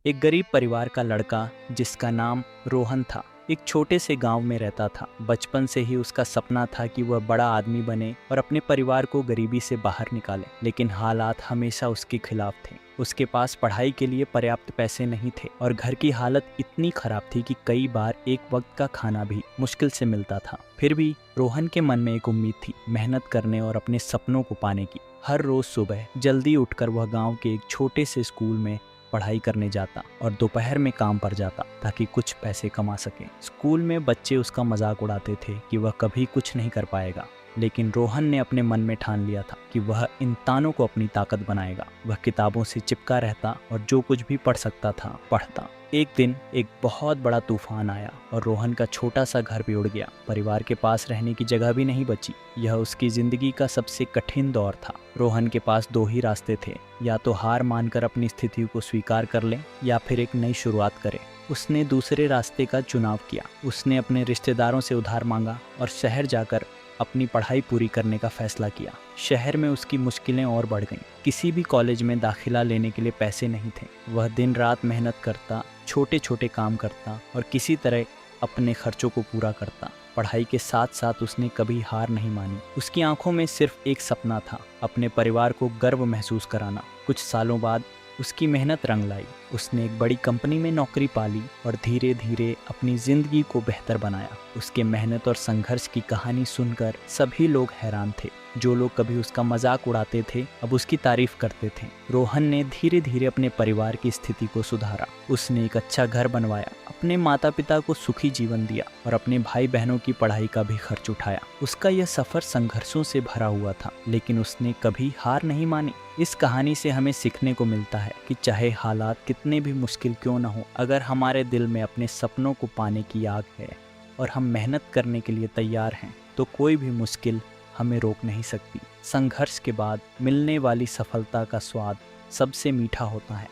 एक गरीब परिवार का लड़का जिसका नाम रोहन था, एक छोटे से गांव में रहता था। बचपन से ही उसका सपना था कि वह बड़ा आदमी बने और अपने परिवार को गरीबी से बाहर निकाले, लेकिन हालात हमेशा उसके खिलाफ थे। उसके पास पढ़ाई के लिए पर्याप्त पैसे नहीं थे और घर की हालत इतनी खराब थी कि कई बार एक वक्त का खाना भी मुश्किल से मिलता था। फिर भी रोहन के मन में एक उम्मीद थी, मेहनत करने और अपने सपनों को पाने की। हर रोज सुबह जल्दी उठकर वह गांव के एक छोटे से स्कूल में पढ़ाई करने जाता और दोपहर में काम पर जाता ताकि कुछ पैसे कमा सके। स्कूल में बच्चे उसका मजाक उड़ाते थे कि वह कभी कुछ नहीं कर पाएगा, लेकिन रोहन ने अपने मन में ठान लिया था कि वह इन तानों को अपनी ताकत बनाएगा। वह किताबों से चिपका रहता और जो कुछ भी पढ़ सकता था पढ़ता। एक दिन एक बहुत बड़ा तूफान आया और रोहन का छोटा सा घर भी उड़ गया। परिवार के पास रहने की जगह भी नहीं बची। यह उसकी जिंदगी का सबसे कठिन दौर था। रोहन के पास दो ही रास्ते थे, या तो हार मानकर अपनी स्थिति को स्वीकार कर ले या फिर एक नई शुरुआत करे। उसने दूसरे रास्ते का चुनाव किया। उसने अपने रिश्तेदारों से उधार मांगा और शहर जाकर अपनी पढ़ाई पूरी करने का फैसला किया। शहर में उसकी मुश्किलें और बढ़ गईं। किसी भी कॉलेज में दाखिला लेने के लिए पैसे नहीं थे। वह दिन रात मेहनत करता, छोटे छोटे काम करता और किसी तरह अपने खर्चों को पूरा करता। पढ़ाई के साथ साथ उसने कभी हार नहीं मानी। उसकी आंखों में सिर्फ एक सपना था, अपने परिवार को गर्व महसूस कराना। कुछ सालों बाद उसकी मेहनत रंग लाई। उसने एक बड़ी कंपनी में नौकरी पाली और धीरे धीरे अपनी जिंदगी को बेहतर बनाया। उसके मेहनत और संघर्ष की कहानी सुनकर सभी लोग हैरान थे। जो लोग कभी उसका मजाक उड़ाते थे अब उसकी तारीफ करते थे। रोहन ने धीरे धीरे अपने परिवार की स्थिति को सुधारा। उसने एक अच्छा घर बनवाया, अपने माता पिता को सुखी जीवन दिया और अपने भाई बहनों की पढ़ाई का भी खर्च उठाया। उसका यह सफर संघर्षों से भरा हुआ था, लेकिन उसने कभी हार नहीं मानी। इस कहानी से हमें सीखने को मिलता है कि चाहे हालात कितने भी मुश्किल क्यों न हो, अगर हमारे दिल में अपने सपनों को पाने की आग है और हम मेहनत करने के लिए तैयार हैं, तो कोई भी मुश्किल हमें रोक नहीं सकती। संघर्ष के बाद मिलने वाली सफलता का स्वाद सबसे मीठा होता है।